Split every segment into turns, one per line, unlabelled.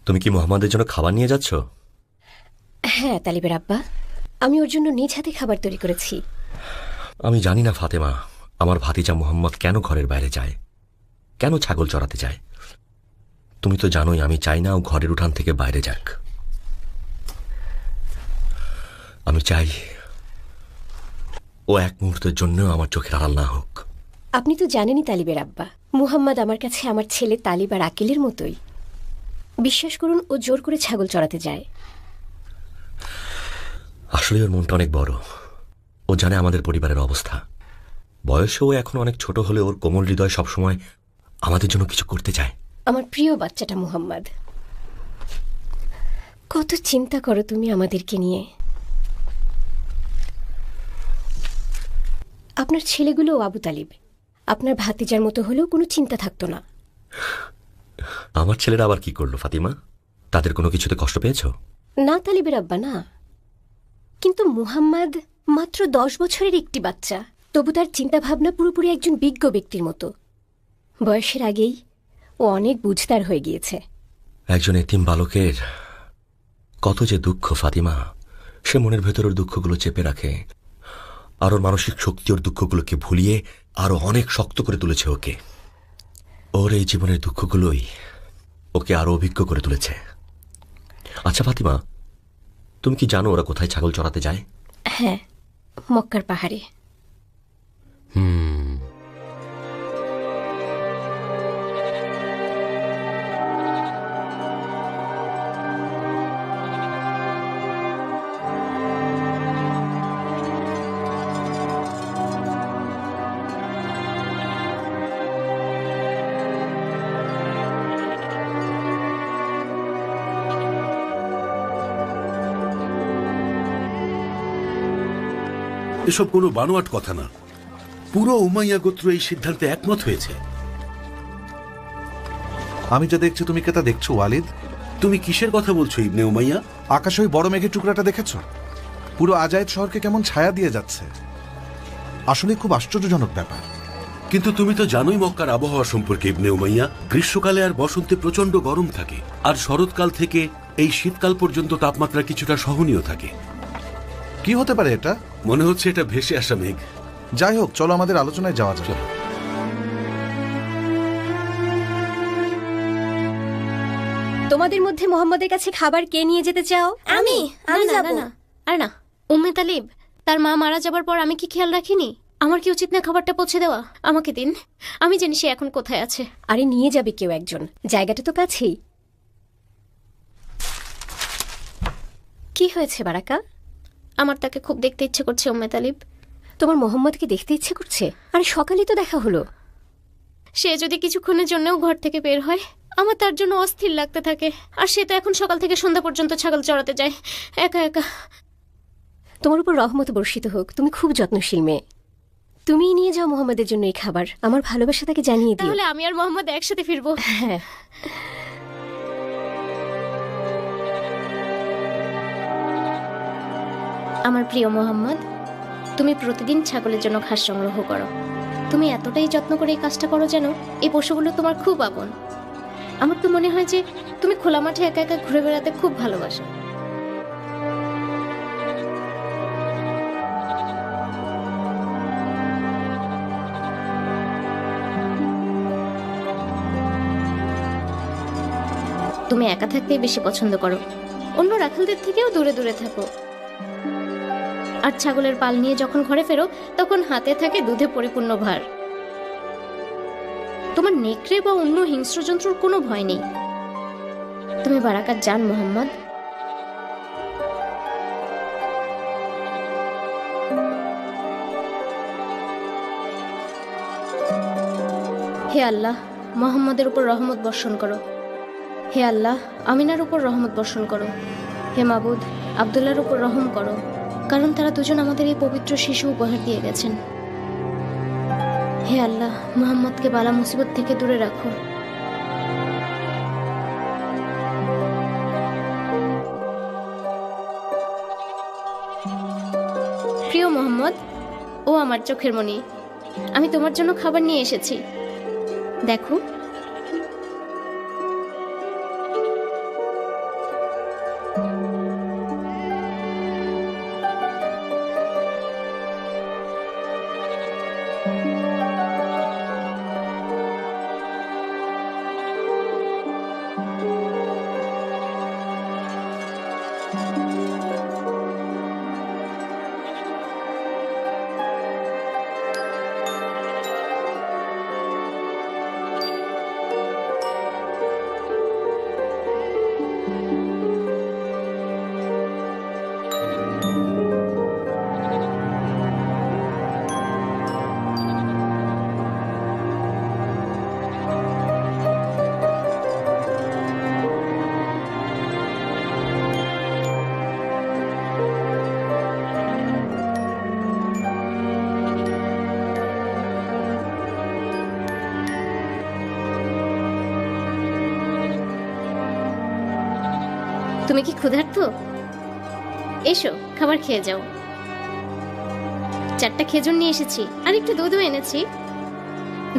তুমি কি মোহাম্মদের জন্য খাবার নিয়ে যাচ্ছ?
হ্যাঁ তালিবের আব্বা, আমি ওর জন্য নিজ হাতে খাবার তৈরি করেছি।
আমি জানি না ফাতেমা, আমার ভাতিজা মোহাম্মদ কেন ঘরের বাইরে যায়, কেন ছাগল চড়াতে যায়। তুমি তো জানোই আমি চাই না ও ঘরের উঠান থেকে বাইরে যাক। আমি চাই ও এক মুহূর্তের জন্য আমার চোখের আড়াল না হোক।
আপনি তো জানেনই তালিবের আব্বা, মুহাম্মদ আমার কাছে আমার ছেলে তালিব আর আকিলের মতোই। বিশ্বাস করুন, ও জোর করে ছাগল চড়াতে যায়।
আসলে ওর মনটা অনেক বড়। ও জানে আমাদের পরিবারের অবস্থা। বয়সেও এখন অনেক ছোট হলে ওর কোমল হৃদয় সবসময় আমাদের জন্য কিছু করতে চায়।
আমার প্রিয় বাচ্চাটা মুহাম্মদ। কত চিন্তা করো তুমি আমাদেরকে নিয়ে। আপনার ছেলেগুলো আবু তালিব, আপনার ভাতিজার মতো হলেও কোনো চিন্তা থাকতো না।
আমার ছেলেরা আবার কি করলো ফাতিমা? তাদের কোনো কিছুতে কষ্ট পেয়েছো?
না তালিবের আব্বা, না। কিন্তু মুহাম্মদ মাত্র 10 বছরের একটি বাচ্চা, তবু তার চিন্তাভাবনা পুরোপুরি একজন বিজ্ঞ ব্যক্তির মতো। বয়সের আগেই ও অনেক বুঝদার হয়ে গিয়েছে।
একজন এতিম বালকের কত যে দুঃখ ফাতিমা। সে মনের ভেতরের দুঃখগুলো চেপে রাখে, আর ওর মানসিক শক্তি ওর দুঃখগুলোকে ভুলিয়ে আরো অনেক শক্ত করে তুলেছে ওকে। ওর এই জীবনের দুঃখগুলোই ওকে আরো অভিজ্ঞ করে তুলেছে। আচ্ছা ফাতিমা, তুমি কি জানো ওরা কোথায় ছাগল চড়াতে যায়?
হ্যাঁ, মক্কার পাহাড়ে।
এসব কোনো বানোয়াট কথা না। পুরো উমাইয়া গোত্র এই সিদ্ধান্তে একমত হয়েছে।
আমি যা দেখছি তুমি কে তা দেখছো ওয়ালিদ?
তুমি কিসের কথা বলছো ইবনে উমাইয়া?
আকাশে ওই বড় মেঘের টুকরাটা দেখেছো? পুরো আজায়েদ শহরকে কেমন ছায়া দিয়ে যাচ্ছে। আসলে খুব আশ্চর্যজনক ব্যাপার।
কিন্তু তুমি তো জানোই মক্কার আবহাওয়া সম্পর্কে ইবনে উমাইয়া। গ্রীষ্মকালে আর বসন্তে প্রচন্ড গরম থাকে, আর শরৎকাল থেকে এই শীতকাল পর্যন্ত তাপমাত্রা কিছুটা সহনীয় থাকে।
কি হতে পারে এটা?
মনে হচ্ছে এটা ভেসে আসা মেঘ।
যাই হোক, চলো আমাদের আলোচনায় যাওয়া যাক।
তোমাদের মধ্যে মোহাম্মদের কাছে খাবার কে নিয়ে যেতে চাও?
আমি
যাব।
না। আর না, উম্মে তালিব, তার মা মারা যাবার পর আমি কি খেয়াল রাখিনি? আমার কি উচিত না খাবারটা পৌঁছে দেওয়া? আমাকে দিন, আমি জানি সে এখন কোথায় আছে।
আরে নিয়ে যাবে কেউ একজন, জায়গাটা তো কাছেই। কি হয়েছে বারাকা?
আমার তাকে খুব দেখতে ইচ্ছে করছে উম্মে তালিব।
তোমার মোহাম্মদকে দেখতে ইচ্ছে করছে? আরে সকালেই তো দেখা হলো।
সে যদি কিছুক্ষণের জন্যও ঘর থেকে বের হয়, আমার তার জন্য অস্থির লাগতে থাকে। আর সে তো এখন সকাল থেকে সন্ধ্যা পর্যন্ত ছাগল চড়াতে যায় একা একা।
তোমার উপর রহমত বর্ষিত হোক, তুমি খুব যত্নশীল মেয়ে। তুমিই নিয়ে যাও মোহাম্মদের জন্য এই খাবার। আমার ভালোবাসা তাকে জানিয়ে দিও।
তাহলে আমি আর মোহাম্মদ একসাথে ফিরবো।
হ্যাঁ।
আমার প্রিয় মোহাম্মদ, তুমি প্রতিদিন ছাগলের জন্য ঘাস সংগ্রহ করো। তুমি এতটাই যত্ন করে এই কাজটা করো যেন এই পশুগুলো তোমার খুব আপন। আমার তো মনে হয় যে তুমি খোলা মাঠে একা একা ঘুরে বেড়াতে খুব ভালোবাসো। তুমি একা থাকতেই বেশি পছন্দ করো, অন্য রাখালদের থেকেও দূরে দূরে থাকো। আর ছাগলের পাল নিয়ে যখন ঘরে ফেরো, তখন হাতে থাকে দুধে পরিপূর্ণ ভার। তোমার নেকড়ে বা অন্য হিংস্র জন্তুর কোনো ভয় নেই। তুমি বারাকাত জান মোহাম্মদ। হে আল্লাহ, মোহাম্মদের উপর রহমত বর্ষণ করো। হে আল্লাহ, আমিনার উপর রহমত বর্ষণ করো। হে মাবুদ, আব্দুল্লাহর উপর রহম করো, কারণ তারা দুজন আমাদের এই পবিত্র শিশু উপহার দিয়ে গেছেন। হে আল্লাহ, মুহাম্মদকে বালা মুসিবত থেকে দূরে রাখো। প্রিয় মোহাম্মদ, ও আমার চোখের মণি, আমি তোমার জন্য খাবার নিয়ে এসেছি। দেখো। তুমি কি ক্ষুধার্ত? এসো, খাবার খেয়ে যাও। 4টা খেজুর নিয়ে এসেছি, আর একটু দুধও এনেছি।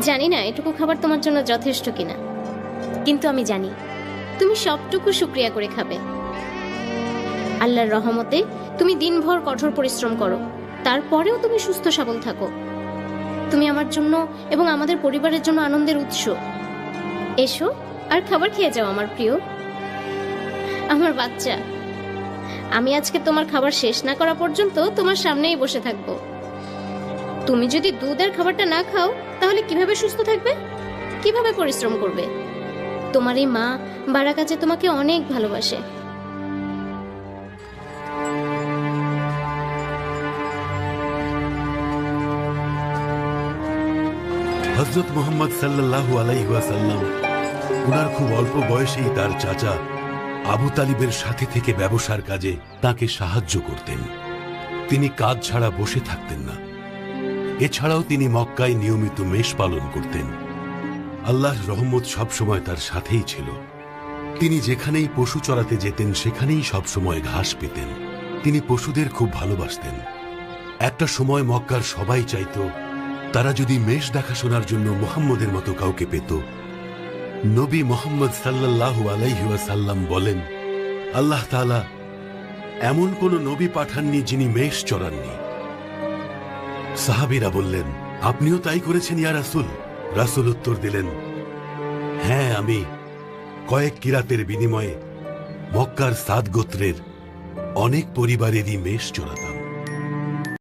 জানি না এটুকু খাবার তোমার জন্য যথেষ্ট কিনা, কিন্তু আমি জানি তুমি সবটুকু শুকরিয়া করে খাবে। আল্লাহর রহমতে তুমি দিনভর কঠোর পরিশ্রম করো, তারপরেও তুমি সুস্থ সবল থাকো। তুমি আমার জন্য এবং আমাদের পরিবারের জন্য আনন্দের উৎস। এসো আর খাবার খেয়ে যাও আমার প্রিয়, আমার বাচ্চা। আমি আজকে তোমার খাবার শেষ না করা পর্যন্ত তোমার সামনেই বসে থাকবো। তুমি যদি দুধ আর খাবারটা না খাও তাহলে কিভাবে সুস্থ থাকবে, কিভাবে পরিশ্রম করবে? তোমার এই মা বারাকা যে তোমাকে অনেক ভালোবাসে।
হযরত মুহাম্মদ সাল্লাল্লাহু আলাইহি ওয়াসাল্লাম উনার খুব অল্প বয়সেই তার চাচা আবু তালিবের সাথে থেকে ব্যবসার কাজে তাকে সাহায্য করতেন। তিনি কাজ ছাড়া বসে থাকতেন না। এছাড়াও তিনি মক্কায় নিয়মিত মেষ পালন করতেন। আল্লাহর রহমত সবসময় তার সাথেই ছিল। তিনি যেখানেই পশু চরাতে যেতেন সেখানেই সবসময় ঘাস পেতেন। তিনি পশুদের খুব ভালোবাসতেন। একটা সময় মক্কার সবাই চাইত তারা যদি মেষ দেখাশোনার জন্য মুহাম্মদের মতো কাউকে পেত। নবী মুহাম্মদ সাল্লাল্লাহু আলাইহি ওয়াসাল্লাম বলেন, আল্লাহ তাআলা এমন কোন নবী পাঠাননি যিনি মেষ চরাননি। সাহাবীরা বললেন, আপনিও তাই করেছেন ইয়া রাসূল? রাসূল উত্তর দিলেন, হ্যাঁ, আমি কয়েক কিরাতের বিনিময়ে মক্কার সাদ গোত্রের অনেক পরিবারেরই মেষ চরাতাম।